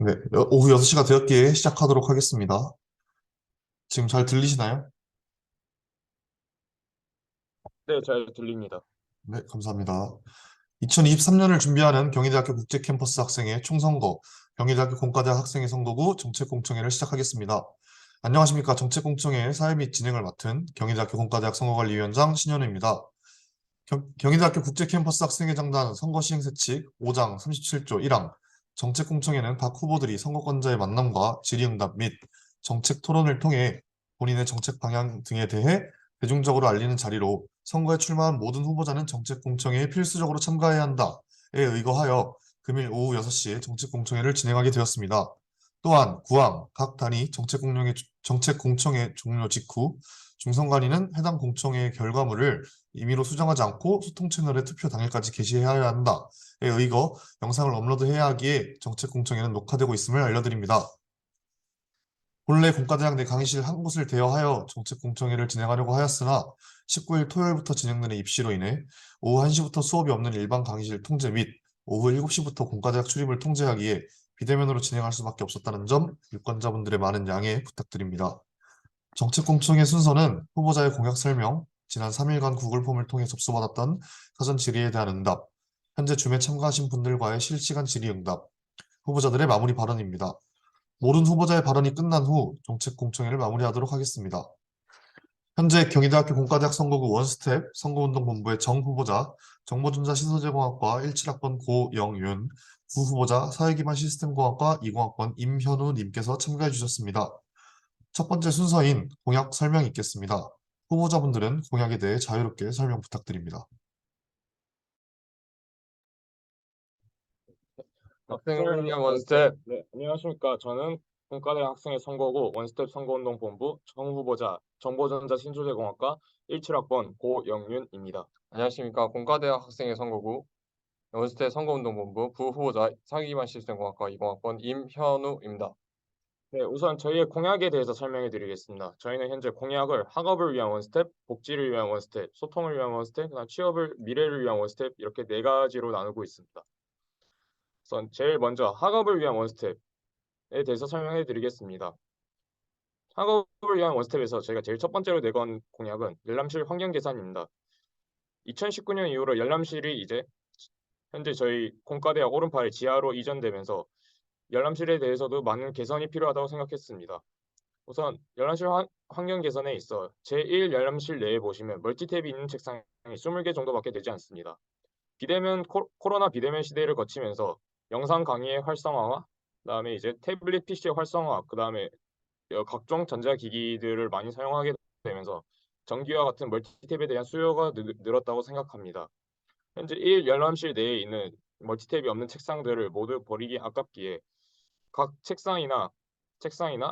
네, 오후 6시가 되었기에 시작하도록 하겠습니다. 지금 잘 들리시나요? 네, 잘 들립니다. 네, 감사합니다. 2023년을 준비하는 경희대학교 국제캠퍼스 학생의 총선거, 경희대학교 공과대학 학생의 선거구 정책공청회를 시작하겠습니다. 안녕하십니까. 정책공청회 사회 및 진행을 맡은 경희대학교 공과대학 선거관리위원장 신현우입니다. 경희대학교 국제캠퍼스 학생회 장단 선거 시행세칙 5장 37조 1항 정책공청회는 각 후보들이 선거권자의 만남과 질의응답 및 정책 토론을 통해 본인의 정책 방향 등에 대해 대중적으로 알리는 자리로 선거에 출마한 모든 후보자는 정책공청회에 필수적으로 참가해야 한다에 의거하여 금일 오후 6시에 정책공청회를 진행하게 되었습니다. 또한 구항 각 단위 정책공청회 종료 직후 중선관위는 해당 공청회의 결과물을 임의로 수정하지 않고 소통 채널에 투표 당일까지 게시해야 한다에 의거 영상을 업로드해야 하기에 정책공청회는 녹화되고 있음을 알려드립니다. 본래 공과대학 내 강의실 한 곳을 대여하여 정책공청회를 진행하려고 하였으나 19일 토요일부터 진행되는 입시로 인해 오후 1시부터 수업이 없는 일반 강의실 통제 및 오후 7시부터 공과대학 출입을 통제하기에 비대면으로 진행할 수밖에 없었다는 점 유권자분들의 많은 양해 부탁드립니다. 정책공청회 순서는 후보자의 공약 설명, 지난 3일간 구글 폼을 통해 접수받았던 사전 질의에 대한 응답, 현재 줌에 참가하신 분들과의 실시간 질의응답, 후보자들의 마무리 발언입니다. 모든 후보자의 발언이 끝난 후 정책공청회를 마무리하도록 하겠습니다. 현재 경희대학교 공과대학 선거구 원스텝 선거운동본부의 정 후보자, 정보전자 신소재공학과 17학번 고영윤, 부 후보자 사회기반 시스템공학과 2공학번 임현우 님께서 참가해 주셨습니다. 첫 번째 순서인 공약 설명이 있겠습니다. 후보자분들은 공약에 대해 자유롭게 설명 부탁드립니다. 학생을 위한 원스텝. 네, 안녕하십니까. 저는 공과대 학생의 선거구 원스텝 선거운동본부 정후보자 정보전자 신소재공학과 17학번 고영윤입니다. 안녕하십니까. 공과대학 학생의 선거구 원스테 선거운동본부 부후보자 사기기반 시스템공학과 20학번 임현우입니다. 네, 우선 저희의 공약에 대해서 설명해 드리겠습니다. 저희는 현재 공약을 학업을 위한 원스텝, 복지를 위한 원스텝, 소통을 위한 원스텝, 그다음 취업을 미래를 위한 원스텝 이렇게 네 가지로 나누고 있습니다. 우선 제일 먼저 학업을 위한 원스텝에 대해서 설명해 드리겠습니다. 학업을 위한 원스텝에서 저희가 제일 첫 번째로 내건 공약은 열람실 환경 개선입니다. 2019년 이후로 열람실이 이제 현재 저희 공과대학 오른팔 지하로 이전되면서 열람실에 대해서도 많은 개선이 필요하다고 생각했습니다. 우선 열람실 환경 개선에 있어 제1 열람실 내에 보시면 멀티탭이 있는 책상이 20개 정도밖에 되지 않습니다. 코로나 비대면 시대를 거치면서 영상 강의의 활성화와 그다음에 이제 태블릿 PC의 활성화, 그다음에 각종 전자기기들을 많이 사용하게 되면서 전기와 같은 멀티탭에 대한 수요가 늘었다고 생각합니다. 현재 1 열람실 내에 있는 멀티탭이 없는 책상들을 모두 버리기 아깝기에 각 책상이나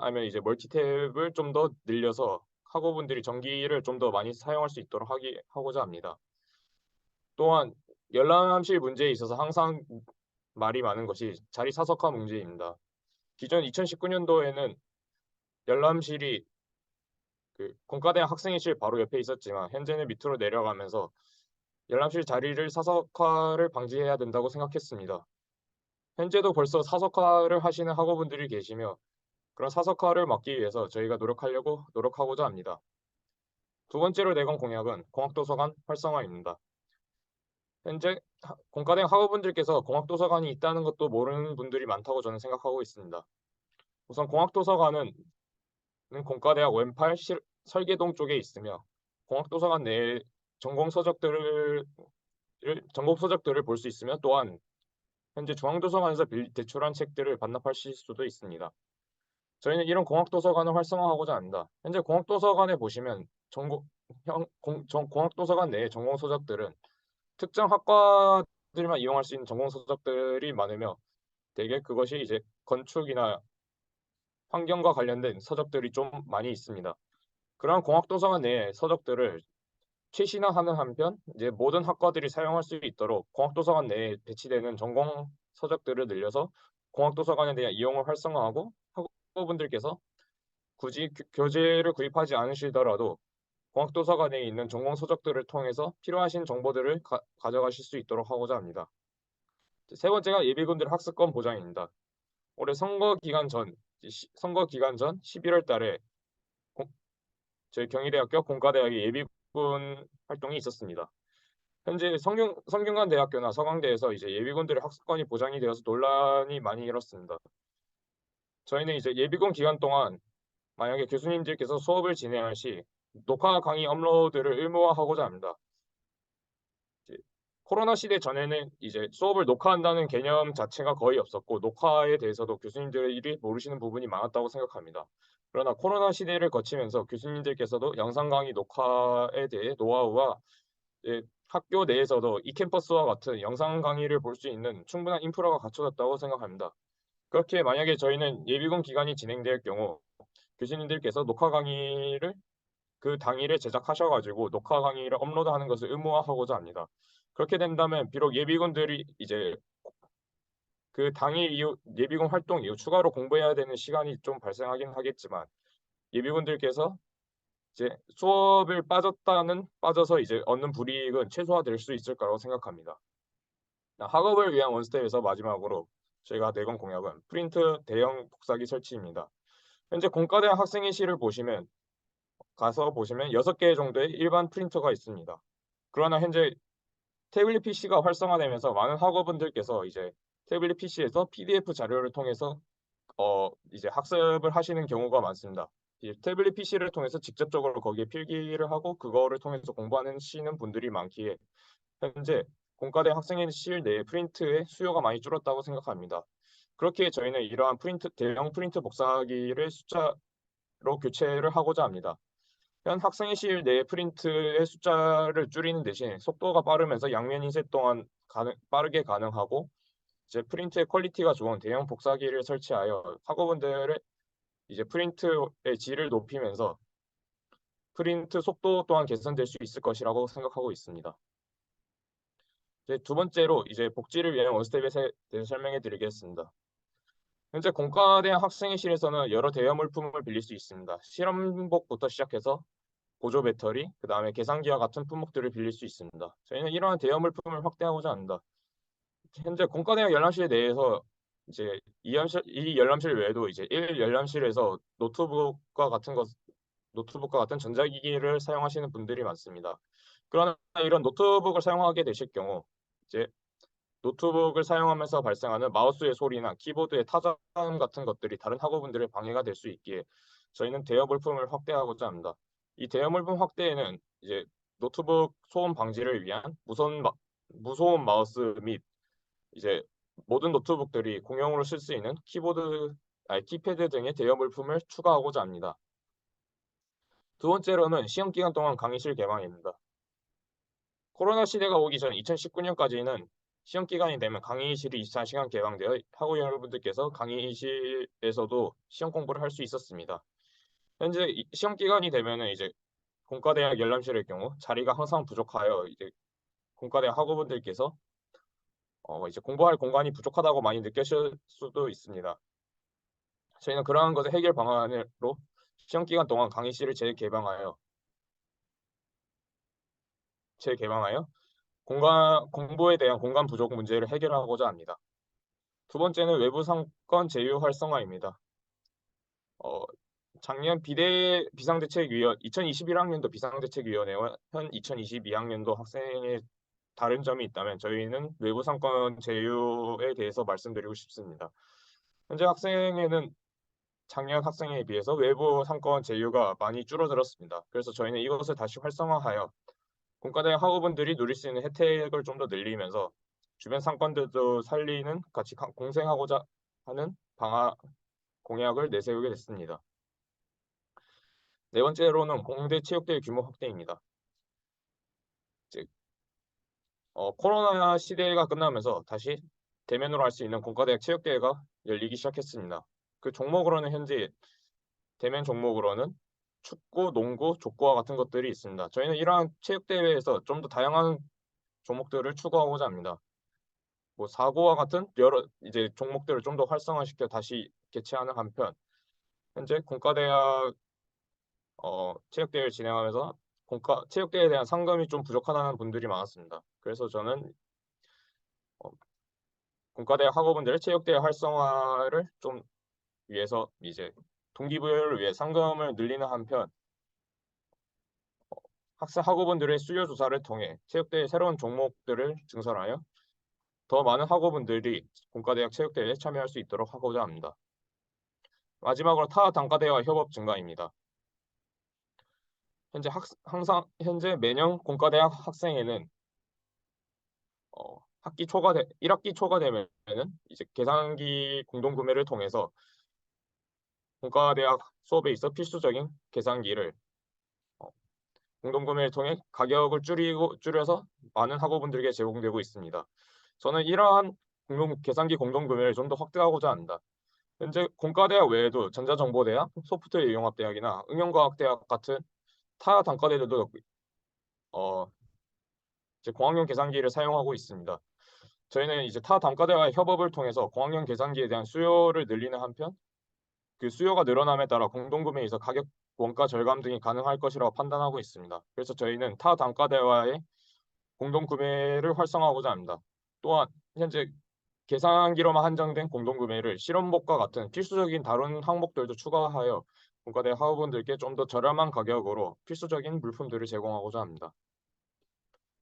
아니면 이제 멀티탭을 좀 더 늘려서 학우분들이 전기를 좀 더 많이 사용할 수 있도록 하고자 합니다. 또한 열람실 문제에 있어서 항상 말이 많은 것이 자리 사석화 문제입니다. 기존 2019년도에는 열람실이 공과대학 학생회실 바로 옆에 있었지만 현재는 밑으로 내려가면서 열람실 자리를 사석화를 방지해야 된다고 생각했습니다. 현재도 벌써 사석화를 하시는 학우분들이 계시며 그런 사석화를 막기 위해서 저희가 노력하고자 합니다. 두 번째로 내건 공약은 공학도서관 활성화입니다. 현재 공과대학 학우분들께서 공학도서관이 있다는 것도 모르는 분들이 많다고 저는 생각하고 있습니다. 우선 공학도서관은 공과대학 왼팔 설계동 쪽에 있으며 공학도서관 내에 전공 서적들을 볼 수 있으며 또한 현재 중앙도서관에서 대출한 책들을 반납하실 수도 있습니다. 저희는 이런 공학도서관을 활성화하고자 합니다. 현재 공학도서관에 보시면 공학도서관 내의 전공 서적들은 특정 학과들만 이용할 수 있는 전공 서적들이 많으며 대개 그것이 이제 건축이나 환경과 관련된 서적들이 좀 많이 있습니다. 그러한 공학도서관 내의 서적들을 최신화하는 한편 이제 모든 학과들이 사용할 수 있도록 공학도서관 내에 배치되는 전공 서적들을 늘려서 공학도서관에 대한 이용을 활성화하고 학우분들께서 굳이 교재를 구입하지 않으시더라도 공학도서관에 있는 전공 서적들을 통해서 필요하신 정보들을 가져가실 수 있도록 하고자 합니다. 세 번째가 예비군들 학습권 보장입니다. 올해 선거 기간 전 11월 달에 저희 경희대학교 공과대학의 예비군 활동이 있었습니다. 현재 성균관대학교나 서강대에서 이제 예비군들의 학습권이 보장이 되어서 논란이 많이 일었습니다. 저희는 이제 예비군 기간 동안 만약에 교수님들께서 수업을 진행할 시 녹화 강의 업로드를 의무화하고자 합니다. 이제 코로나 시대 전에는 이제 수업을 녹화한다는 개념 자체가 거의 없었고 녹화에 대해서도 교수님들이 모르시는 부분이 많았다고 생각합니다. 그러나 코로나 시대를 거치면서 교수님들께서도 영상 강의 녹화에 대해 노하우와 학교 내에서도 이캠퍼스와 같은 영상 강의를 볼 수 있는 충분한 인프라가 갖춰졌다고 생각합니다. 그렇게 만약에 저희는 예비군 기간이 진행될 경우 교수님들께서 녹화 강의를 그 당일에 제작하셔가지고 녹화 강의를 업로드하는 것을 의무화하고자 합니다. 그렇게 된다면 비록 예비군들이 이제 그 당일 이후 예비군 활동 이후 추가로 공부해야 되는 시간이 좀 발생하긴 하겠지만 예비군들께서 이제 수업을 빠져서 이제 얻는 불이익은 최소화될 수 있을 거라고 생각합니다. 학업을 위한 원스텝에서 마지막으로 저희가 내건 공약은 프린트 대형 복사기 설치입니다. 현재 공과대학 학생회실을 가서 보시면 6개 정도의 일반 프린터가 있습니다. 그러나 현재 태블릿 PC가 활성화되면서 많은 학우분들께서 이제 태블릿 PC에서 PDF 자료를 통해서 이제 학습을 하시는 경우가 많습니다. 이 태블릿 PC를 통해서 직접적으로 거기에 필기를 하고 그거를 통해서 공부하시는 분들이 많기에 현재 공과대 학생회실 내 프린트의 수요가 많이 줄었다고 생각합니다. 그렇기에 저희는 이러한 대형 프린트 복사기를 숫자로 교체를 하고자 합니다. 현 학생회실 내 프린트의 숫자를 줄이는 대신 속도가 빠르면서 양면 인쇄 또한 빠르게 가능하고 이제 프린트의 퀄리티가 좋은 대형 복사기를 설치하여 학우분들의 이제 프린트의 질을 높이면서 프린트 속도 또한 개선될 수 있을 것이라고 생각하고 있습니다. 이제 두 번째로 이제 복지를 위한 원스텝에 대해서 설명해 드리겠습니다. 현재 공과대학 학생회실에서는 여러 대여 물품을 빌릴 수 있습니다. 실험복부터 시작해서 보조 배터리, 그 다음에 계산기와 같은 품목들을 빌릴 수 있습니다. 저희는 이러한 대여 물품을 확대하고자 합니다. 현재 공과대학 열람실 내에서 이제 이 열람실 외에도 이제 1열람실에서 노트북과 같은 전자기기를 사용하시는 분들이 많습니다. 그러나 이런 노트북을 사용하게 되실 경우 이제 노트북을 사용하면서 발생하는 마우스의 소리나 키보드의 타자음 같은 것들이 다른 학우분들의 방해가 될 수 있기에 저희는 대여 물품을 확대하고자 합니다. 이 대여 물품 확대에는 이제 노트북 소음 방지를 위한 무소음 마우스 및 이제 모든 노트북들이 공용으로 쓸 수 있는 키패드 등의 대여 물품을 추가하고자 합니다. 두 번째로는 시험 기간 동안 강의실 개방입니다. 코로나 시대가 오기 전 2019년까지는 시험 기간이 되면 강의실이 24시간 개방되어 학우 여러분들께서 강의실에서도 시험 공부를 할 수 있었습니다. 현재 시험 기간이 되면은 이제 공과대학 열람실의 경우 자리가 항상 부족하여 이제 공과대학 학우분들께서 이제 공부할 공간이 부족하다고 많이 느끼실 수도 있습니다. 저희는 그러한 것의 해결 방안으로 시험 기간 동안 강의실을 재개방하여 공부에 대한 공간 부족 문제를 해결하고자 합니다. 두 번째는 외부 상권 제휴 활성화입니다. 작년 2021학년도 비상대책위원회와 현 2022학년도 학생의 다른 점이 있다면 저희는 외부 상권 제휴에 대해서 말씀드리고 싶습니다. 현재 학생회는 작년 학생회에 비해서 외부 상권 제휴가 많이 줄어들었습니다. 그래서 저희는 이것을 다시 활성화하여 공과대학 학우분들이 누릴 수 있는 혜택을 좀 더 늘리면서 주변 상권들도 살리는 같이 공생하고자 하는 공약을 내세우게 됐습니다. 네 번째로는 공대 체육대회 규모 확대입니다. 즉, 코로나 시대가 끝나면서 다시 대면으로 할 수 있는 공과대학 체육대회가 열리기 시작했습니다. 그 종목으로는 현재 대면 종목으로는 축구, 농구, 족구와 같은 것들이 있습니다. 저희는 이러한 체육대회에서 좀 더 다양한 종목들을 추구하고자 합니다. 뭐 사고와 같은 여러 이제 종목들을 좀 더 활성화시켜 다시 개최하는 한편 현재 공과대학 체육대회를 진행하면서 체육대회에 대한 상금이 좀 부족하다는 분들이 많았습니다. 그래서 저는 공과대학 학우분들의 체육대회 활성화를 좀 위해서 이제 동기부여를 위해 상금을 늘리는 한편 학생 학우분들의 수요 조사를 통해 체육대회 새로운 종목들을 증설하여 더 많은 학우분들이 공과대학 체육대회에 참여할 수 있도록 하고자 합니다. 마지막으로 타 단과대와 협업 증가입니다. 현재 매년 공과대학 학생회는 학기 초가 1학기 초가 되면은 이제 계산기 공동 구매를 통해서 공과대학 수업에 있어 필수적인 계산기를 공동 구매를 통해 가격을 줄여서 많은 학우분들에게 제공되고 있습니다. 저는 이러한 계산기 공동 구매를 좀 더 확대하고자 합니다. 현재 공과대학 외에도 전자정보대학, 소프트웨어 융합대학이나 응용과학대학 같은 타 단과대들도 이제 공학용 계산기를 사용하고 있습니다. 저희는 이제 타 단과대와의 협업을 통해서 공학용 계산기에 대한 수요를 늘리는 한편 그 수요가 늘어남에 따라 공동구매에서 가격 원가 절감 등이 가능할 것이라고 판단하고 있습니다. 그래서 저희는 타 단과대와의 공동구매를 활성화하고자 합니다. 또한 현재 계산기로만 한정된 공동구매를 실험복과 같은 필수적인 다른 항목들도 추가하여 공과대 학우분들께 좀 더 저렴한 가격으로 필수적인 물품들을 제공하고자 합니다.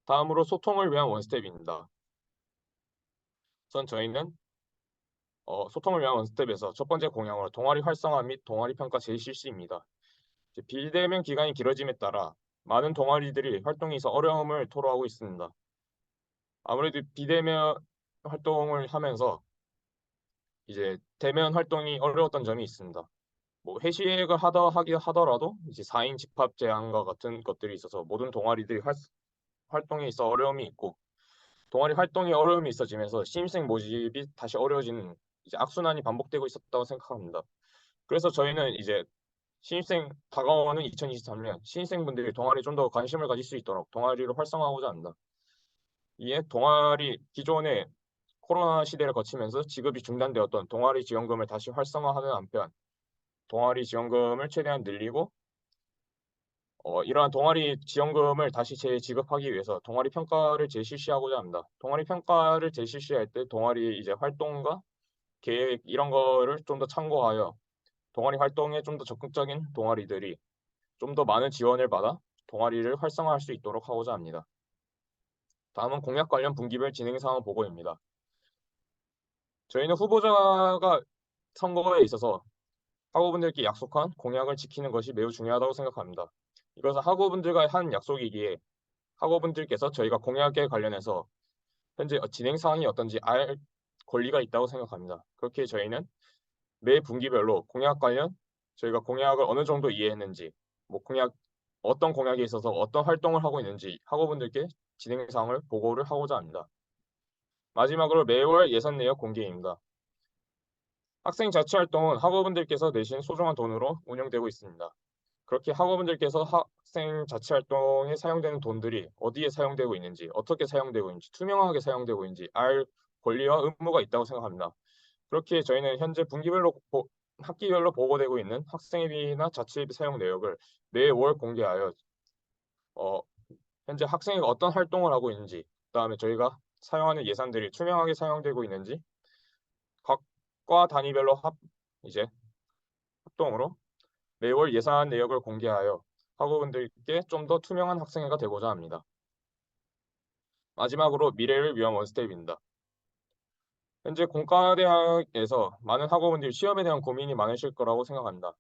다음으로 소통을 위한 원스텝입니다. 저희는 소통을 위한 원스텝에서 첫 번째 공약으로 동아리 활성화 및 동아리 평가 재실시입니다. 비대면 기간이 길어짐에 따라 많은 동아리들이 활동에 있어 어려움을 토로하고 있습니다. 아무래도 비대면 활동을 하면서 이제 대면 활동이 어려웠던 점이 있습니다. 뭐 회식을 하더라도 이제 4인 집합 제한과 같은 것들이 있어서 모든 동아리들이 활동에 있어 어려움이 있고 동아리 활동에 어려움이 있어지면서 신입생 모집이 다시 어려워지는 이제 악순환이 반복되고 있었다고 생각합니다. 그래서 저희는 이제 신입생 다가오는 2023년 신입생분들이 동아리에 좀 더 관심을 가질 수 있도록 동아리를 활성화하고자 합니다. 이에 동아리 기존의 코로나 시대를 거치면서 지급이 중단되었던 동아리 지원금을 다시 활성화하는 한편 동아리 지원금을 최대한 늘리고 이러한 동아리 지원금을 다시 재지급하기 위해서 동아리 평가를 재실시하고자 합니다. 동아리 평가를 재실시할 때 동아리 이제 활동과 계획 이런 거를 좀 더 참고하여 동아리 활동에 좀 더 적극적인 동아리들이 좀 더 많은 지원을 받아 동아리를 활성화할 수 있도록 하고자 합니다. 다음은 공약 관련 분기별 진행 상황 보고입니다. 저희는 후보자가 선거에 있어서 학우분들께 약속한 공약을 지키는 것이 매우 중요하다고 생각합니다. 이것은 학우분들과 한 약속이기에 학우분들께서 저희가 공약에 관련해서 현재 진행 상황이 어떤지 알 권리가 있다고 생각합니다. 그렇게 저희는 매 분기별로 공약 관련 저희가 공약을 어느 정도 이해했는지 뭐 어떤 공약에 있어서 어떤 활동을 하고 있는지 학우분들께 진행 상황을 보고를 하고자 합니다. 마지막으로 매월 예산 내역 공개입니다. 학생 자치 활동은 학우분들께서 내신 소중한 돈으로 운영되고 있습니다. 그렇게 학우분들께서 학생 자치 활동에 사용되는 돈들이 어디에 사용되고 있는지, 어떻게 사용되고 있는지, 투명하게 사용되고 있는지 알 권리와 의무가 있다고 생각합니다. 그렇게 저희는 현재 학기별로 보고되고 있는 학생회비나 자치회비 사용 내역을 매월 공개하여 현재 학생이 어떤 활동을 하고 있는지, 그다음에 저희가 사용하는 예산들이 투명하게 사용되고 있는지 각 과 단위별로 이제 합동으로 매월 예산 내역을 공개하여 학우분들께 좀 더 투명한 학생회가 되고자 합니다. 마지막으로 미래를 위한 원스텝입니다. 현재 공과대학에서 많은 학우분들이 취업에 대한 고민이 많으실 거라고 생각합니다.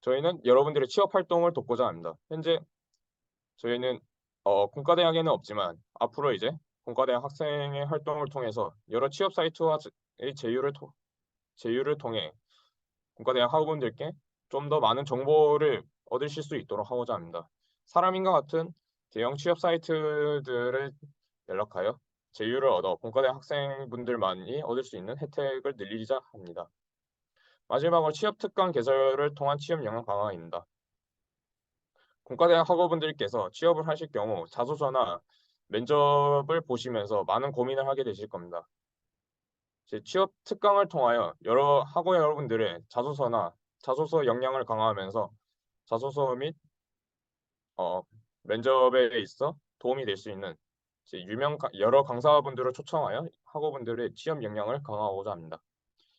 저희는 여러분들의 취업 활동을 돕고자 합니다. 현재 저희는 공과대학에는 없지만 앞으로 이제 공과대학 학생의 활동을 통해서 여러 취업 사이트와의 제휴를 통해 공과대학 학우분들께 좀 더 많은 정보를 얻으실 수 있도록 하고자 합니다. 사람인과 같은 대형 취업 사이트들을 연락하여 제휴를 얻어 공과대학 학생분들만이 얻을 수 있는 혜택을 늘리자 합니다. 마지막으로 취업 특강 개설을 통한 취업 역량 강화입니다. 공과대학 학우분들께서 취업을 하실 경우 자소서나 면접을 보시면서 많은 고민을 하게 되실 겁니다. 취업 특강을 통하여 여러 학우 여러분들의 자소서 역량을 강화하면서 자소서 및 면접에 있어 도움이 될 수 있는 여러 강사분들을 초청하여 학우분들의 취업 역량을 강화하고자 합니다.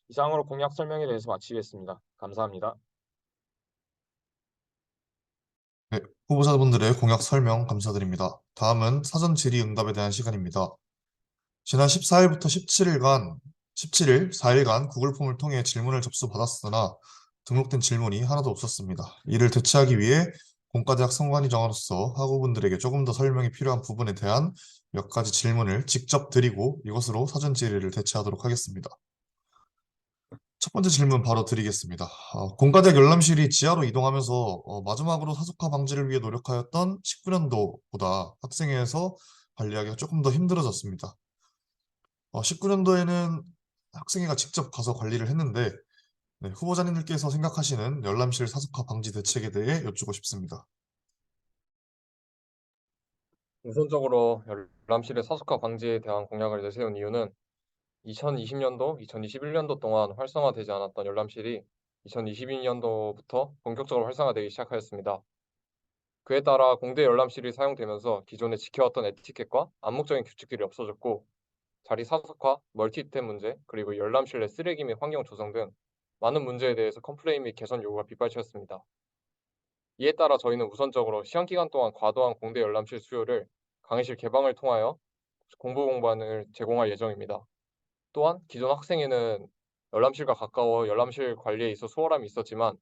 이상으로 공약 설명에 대해서 마치겠습니다. 감사합니다. 네, 후보자분들의 공약 설명 감사드립니다. 다음은 사전 질의응답에 대한 시간입니다. 지난 14일부터 17일 4일간 구글 폼을 통해 질문을 접수받았으나 등록된 질문이 하나도 없었습니다. 이를 대체하기 위해 공과대학 선관위장으로서 학우분들에게 조금 더 설명이 필요한 부분에 대한 몇 가지 질문을 직접 드리고 이것으로 사전 질의를 대체하도록 하겠습니다. 첫 번째 질문 바로 드리겠습니다. 공과대학 열람실이 지하로 이동하면서 마지막으로 사석화 방지를 위해 노력하였던 19년도보다 학생회에서 관리하기가 조금 더 힘들어졌습니다. 19년도에는 학생회가 직접 가서 관리를 했는데 네, 후보자님들께서 생각하시는 열람실 사석화 방지 대책에 대해 여쭙고 싶습니다. 우선적으로 열람실의 사석화 방지에 대한 공약을 내세운 이유는 2020년도, 2021년도 동안 활성화되지 않았던 열람실이 2022년도부터 본격적으로 활성화되기 시작하였습니다. 그에 따라 공대 열람실이 사용되면서 기존에 지켜왔던 에티켓과 암묵적인 규칙들이 없어졌고 자리 사석화, 멀티탭 문제, 그리고 열람실 내 쓰레기 및 환경 조성 등 많은 문제에 대해서 컴플레인 및 개선 요구가 빗발쳤습니다. 이에 따라 저희는 우선적으로 시험 기간 동안 과도한 공대 열람실 수요를 강의실 개방을 통하여 공부 공간을 제공할 예정입니다. 또한 기존 학생에는 열람실과 가까워 열람실 관리에 있어 수월함이 있었지만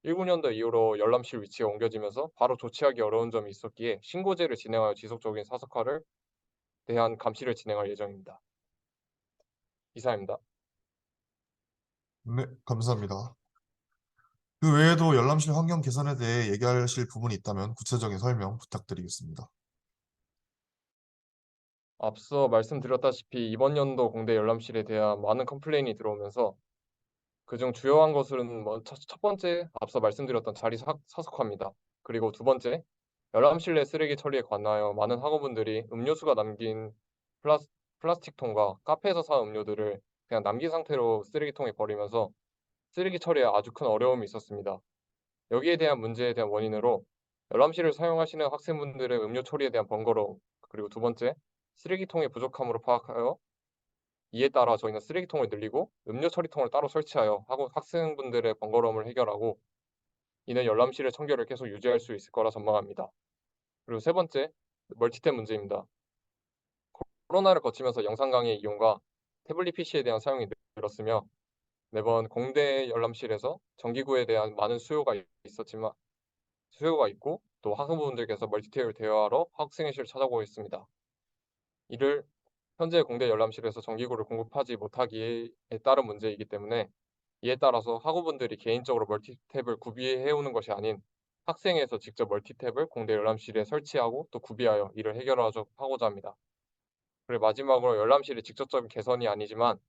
19년도 이후로 열람실 위치가 옮겨지면서 바로 조치하기 어려운 점이 있었기에 신고제를 진행하여 지속적인 사석화를 대한 감시를 진행할 예정입니다. 이상입니다. 네, 감사합니다. 그 외에도 열람실 환경 개선에 대해 얘기하실 부분이 있다면 구체적인 설명 부탁드리겠습니다. 앞서 말씀드렸다시피 이번 연도 공대 열람실에 대한 많은 컴플레인이 들어오면서 그중 주요한 것은 첫 번째 앞서 말씀드렸던 자리 사석화입니다. 그리고 두 번째 열람실 내 쓰레기 처리에 관하여 많은 학우분들이 음료수가 남긴 플라스틱 통과 카페에서 산 음료들을 그냥 남긴 상태로 쓰레기통에 버리면서 쓰레기 처리에 아주 큰 어려움이 있었습니다. 여기에 대한 문제에 대한 원인으로 열람실을 사용하시는 학생분들의 음료 처리에 대한 번거로움, 그리고 두 번째 쓰레기통의 부족함으로 파악하여 이에 따라 저희는 쓰레기통을 늘리고 음료 처리통을 따로 설치하여 학생분들의 번거로움을 해결하고 이는 열람실의 청결을 계속 유지할 수 있을 거라 전망합니다. 그리고 세 번째, 멀티탭 문제입니다. 코로나를 거치면서 영상 강의 이용과 태블릿 PC에 대한 사용이 늘었으며 매번 공대 열람실에서 전기구에 대한 많은 수요가 있고 또 학우분들께서 멀티탭을 대여하러 학생회실을 찾아오고 있습니다. 이를 현재 공대 열람실에서 전기구를 공급하지 못하기에 따른 문제이기 때문에 이에 따라서 학우분들이 개인적으로 멀티탭을 구비해 오는 것이 아닌 학생회에서 직접 멀티탭을 공대 열람실에 설치하고 또 구비하여 이를 해결하고자 합니다. 그리고 마지막으로 열람실의 직접적인 개선이 아니지만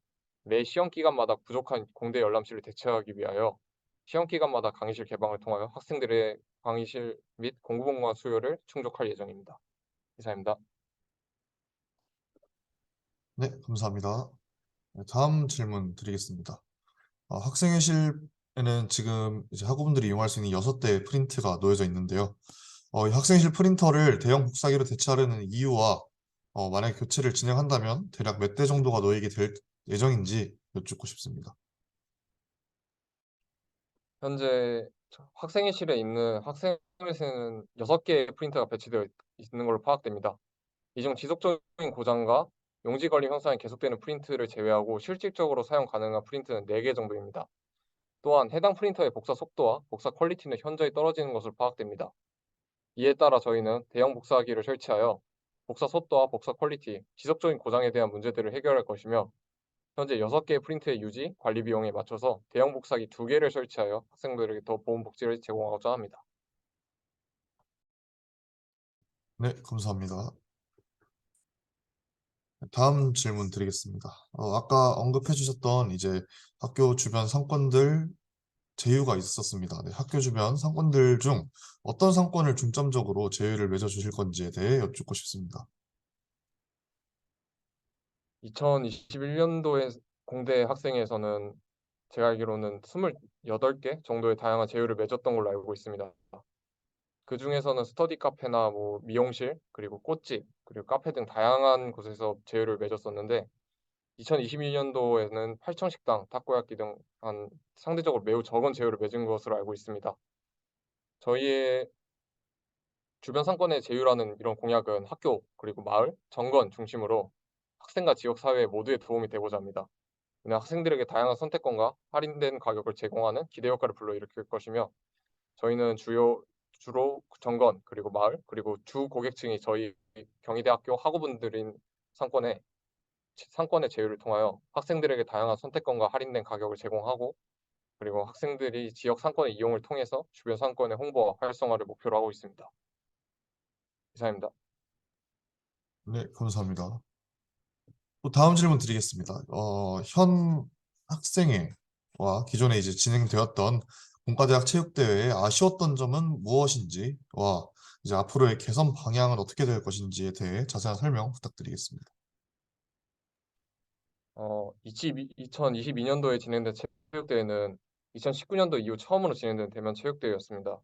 매 시험 기간마다 부족한 공대 열람실을 대체하기 위하여 시험 기간마다 강의실 개방을 통하여 학생들의 강의실 및 공부공간 수요를 충족할 예정입니다. 이상입니다. 네, 감사합니다. 네, 다음 질문 드리겠습니다. 학생회실에는 지금 이제 학우분들이 이용할 수 있는 6대의 프린트가 놓여져 있는데요. 이 학생회실 프린터를 대형 복사기로 대체하려는 이유와 만약에 교체를 진행한다면 대략 몇 대 정도가 놓이게 될 예정인지 여쭙고 싶습니다. 현재 학생회실에 있는 학생회실에는 6개의 프린터가 배치되어 있는 걸로 파악됩니다. 이 중 지속적인 고장과 용지 걸림 현상이 계속되는 프린트를 제외하고 실질적으로 사용 가능한 프린트는 4개 정도입니다. 또한 해당 프린터의 복사 속도와 복사 퀄리티는 현저히 떨어지는 것으로 파악됩니다. 이에 따라 저희는 대형 복사기를 설치하여 복사 속도와 복사 퀄리티, 지속적인 고장에 대한 문제들을 해결할 것이며 현재 6개의 프린트의 유지, 관리 비용에 맞춰서 대형 복사기 2개를 설치하여 학생들에게 더 좋은 복지를 제공하고자 합니다. 네, 감사합니다. 다음 질문 드리겠습니다. 아까 언급해 주셨던 이제 학교 주변 상권들 제휴가 있었습니다. 네, 학교 주변 상권들 중 어떤 상권을 중점적으로 제휴를 맺어 주실 건지에 대해 여쭙고 싶습니다. 2021년도에 공대 학생회에서는 제가 알기로는 28개 정도의 다양한 제휴를 맺었던 걸로 알고 있습니다. 그 중에서는 스터디 카페나 뭐 미용실, 그리고 꽃집, 그리고 카페 등 다양한 곳에서 제휴를 맺었었는데 2022년도에는 8천 식당, 타코야끼 등 한 상대적으로 매우 적은 제휴를 맺은 것으로 알고 있습니다. 저희의 주변 상권의 제휴라는 이런 공약은 학교, 그리고 마을, 정건 중심으로 학생과 지역 사회 모두에 도움이 되고자 합니다. 이는 학생들에게 다양한 선택권과 할인된 가격을 제공하는 기대 효과를 불러일으킬 것이며 저희는 주로 정건, 그리고 마을, 그리고 주 고객층이 저희 경희대학교 학우분들인 상권의 제휴를 통하여 학생들에게 다양한 선택권과 할인된 가격을 제공하고 그리고 학생들이 지역 상권의 이용을 통해서 주변 상권의 홍보와 활성화를 목표로 하고 있습니다. 이상입니다. 네, 감사합니다. 또 다음 질문 드리겠습니다. 현 학생회와 기존에 이제 진행되었던 공과대학 체육대회에 아쉬웠던 점은 무엇인지와 이제 앞으로의 개선 방향은 어떻게 될 것인지에 대해 자세한 설명 부탁드리겠습니다. 2022년도에 진행된 체육대회는 2019년도 이후 처음으로 진행된 대면 체육대회였습니다.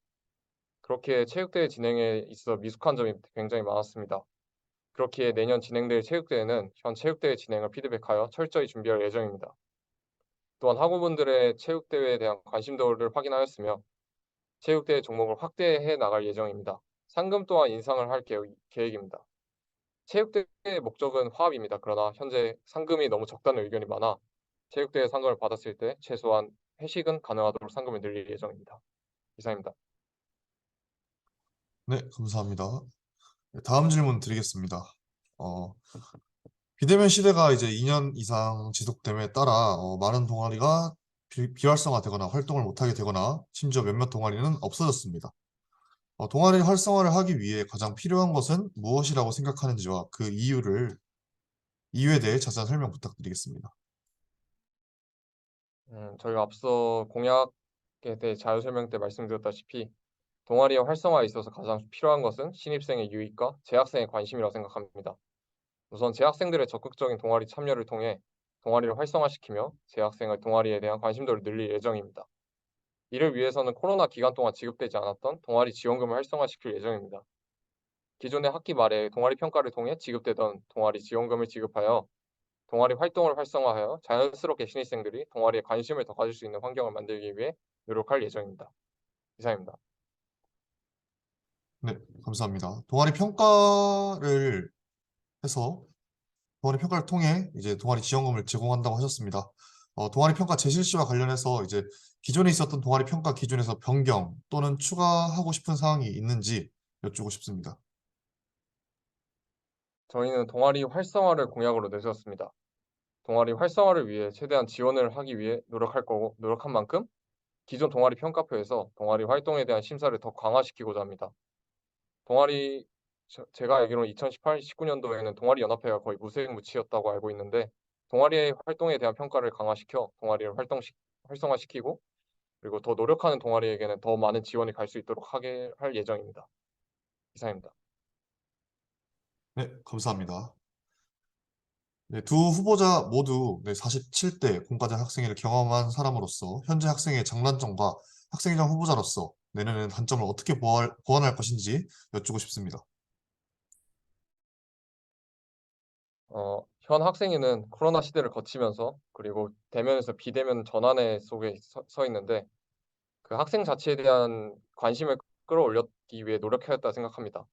그렇게 체육대회 진행에 있어 미숙한 점이 굉장히 많았습니다. 그렇기에 내년 진행될 체육대회는 현 체육대회 진행을 피드백하여 철저히 준비할 예정입니다. 또한 학우분들의 체육대회에 대한 관심도를 확인하였으며 체육대회 종목을 확대해 나갈 예정입니다. 상금 또한 인상을 할 계획입니다. 체육대회의 목적은 화합입니다. 그러나 현재 상금이 너무 적다는 의견이 많아 체육대회 상금을 받았을 때 최소한 회식은 가능하도록 상금을 늘릴 예정입니다. 이상입니다. 네, 감사합니다. 네, 다음 질문 드리겠습니다. 어, 비대면 시대가 이제 2년 이상 지속됨에 따라 많은 동아리가 비활성화되거나 활동을 못하게 되거나 심지어 몇몇 동아리는 없어졌습니다. 동아리 활성화를 하기 위해 가장 필요한 것은 무엇이라고 생각하는지와 그 이유에 대해 자세한 설명 부탁드리겠습니다. 저희가 앞서 공약에 대해 자유 설명 때 말씀드렸다시피 동아리의 활성화에 있어서 가장 필요한 것은 신입생의 유익과 재학생의 관심이라고 생각합니다. 우선 재학생들의 적극적인 동아리 참여를 통해 동아리를 활성화시키며 재학생의 동아리에 대한 관심도를 늘릴 예정입니다. 이를 위해서는 코로나 기간 동안 지급되지 않았던 동아리 지원금을 활성화시킬 예정입니다. 기존의 학기 말에 동아리 평가를 통해 지급되던 동아리 지원금을 지급하여 동아리 활동을 활성화하여 자연스럽게 신입생들이 동아리에 관심을 더 가질 수 있는 환경을 만들기 위해 노력할 예정입니다. 이상입니다. 네, 감사합니다. 해서 동아리 평가를 통해 이제 동아리 지원금을 제공한다고 하셨습니다. 동아리 평가 재실시와 관련해서 이제 기존에 있었던 동아리 평가 기준에서 변경 또는 추가하고 싶은 사항이 있는지 여쭈고 싶습니다. 저희는 동아리 활성화를 공약으로 내세웠습니다. 동아리 활성화를 위해 최대한 지원을 하기 위해 노력할 거고 노력한 만큼 기존 동아리 평가표에서 동아리 활동에 대한 심사를 더 강화시키고자 합니다. 동아리 제가 알기로는 2018, 19년도에는 동아리 연합회가 거의 무색무취였다고 알고 있는데 동아리의 활동에 대한 평가를 강화시켜 동아리를 활성화시키고 그리고 더 노력하는 동아리에게는 더 많은 지원이 갈 수 있도록 하게 할 예정입니다. 이상입니다. 네, 감사합니다. 네, 두 후보자 모두 47대 공과대 학생회를 경험한 사람으로서 현재 학생의 장단점과 학생회장 후보자로서 내년에는 단점을 어떻게 보완할 것인지 여쭈고 싶습니다. 현 학생회는 코로나 시대를 거치면서 그리고 대면에서 비대면 전환의 속에 서 있는데 그 학생 자체에 대한 관심을 끌어올리기 위해 노력하였다 생각합니다.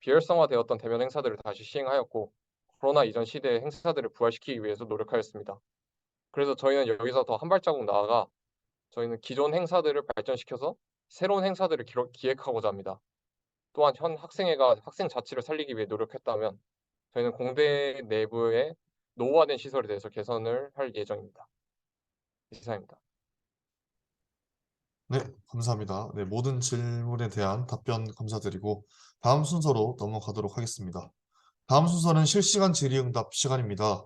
비활성화되었던 대면 행사들을 다시 시행하였고 코로나 이전 시대의 행사들을 부활시키기 위해서 노력하였습니다. 그래서 저희는 여기서 더 한 발자국 나아가 저희는 기존 행사들을 발전시켜서 새로운 행사들을 기획하고자 합니다. 또한 현 학생회가 학생 자치를 살리기 위해 노력했다면 저희는 공대 내부의 노후화된 시설에 대해서 개선을 할 예정입니다. 이상입니다. 네, 감사합니다. 네, 모든 질문에 대한 답변 감사드리고 다음 순서로 넘어가도록 하겠습니다. 다음 순서는 실시간 질의응답 시간입니다.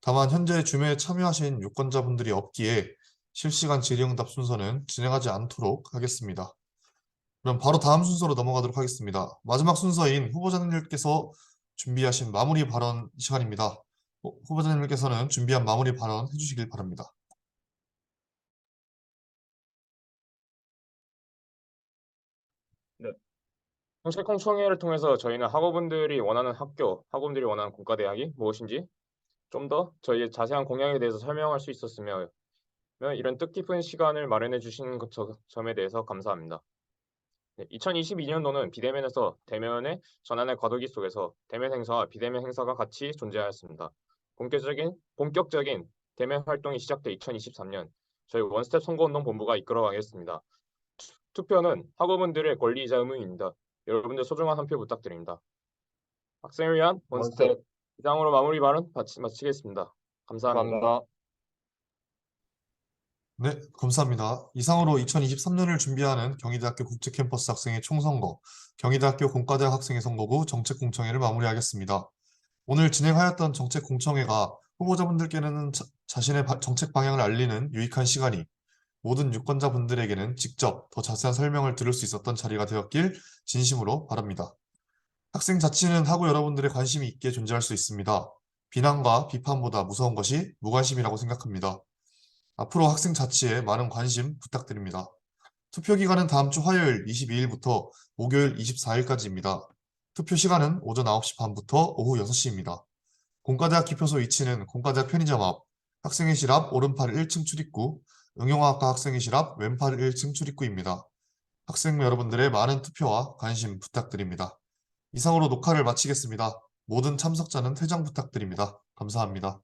다만 현재 줌에 참여하신 유권자분들이 없기에 실시간 질의응답 순서는 진행하지 않도록 하겠습니다. 그럼 바로 다음 순서로 넘어가도록 하겠습니다. 마지막 순서인 후보자님들께서 준비하신 마무리 발언 시간입니다. 후보자님께서는 준비한 마무리 발언 해주시길 바랍니다. 네. 정책공청회를 통해서 저희는 학우분들이 원하는 학교, 학우분들이 원하는 공과대학이 무엇인지 좀 더 저희의 자세한 공약에 대해서 설명할 수 있었으며 이런 뜻깊은 시간을 마련해 주신 점에 대해서 감사합니다. 2022년도는 비대면에서 대면의 전환의 과도기 속에서 대면 행사와 비대면 행사가 같이 존재하였습니다. 본격적인 대면 활동이 시작돼 2023년 저희 원스텝 선거운동 본부가 이끌어가겠습니다. 투표는 학우분들의 권리이자 의무입니다. 여러분들 소중한 한 표 부탁드립니다. 학생을 위한 원스텝 이상으로 마무리 발언 마치겠습니다. 감사합니다. 감사합니다. 네, 감사합니다. 이상으로 2023년을 준비하는 경희대학교 국제캠퍼스 학생의 총선거, 경희대학교 공과대학 학생의 선거구 정책공청회를 마무리하겠습니다. 오늘 진행하였던 정책공청회가 후보자분들께는 자신의 정책 방향을 알리는 유익한 시간이, 모든 유권자분들에게는 직접 더 자세한 설명을 들을 수 있었던 자리가 되었길 진심으로 바랍니다. 학생 자치는 학우 여러분들의 관심이 있게 존재할 수 있습니다. 비난과 비판보다 무서운 것이 무관심이라고 생각합니다. 앞으로 학생 자치에 많은 관심 부탁드립니다. 투표 기간은 다음 주 화요일 22일부터 목요일 24일까지입니다. 투표 시간은 오전 9시 반부터 오후 6시입니다. 공과대학 기표소 위치는 공과대학 편의점 앞, 학생회실 앞 오른팔 1층 출입구, 응용학과 학생회실 앞 왼팔 1층 출입구입니다. 학생 여러분들의 많은 투표와 관심 부탁드립니다. 이상으로 녹화를 마치겠습니다. 모든 참석자는 퇴장 부탁드립니다. 감사합니다.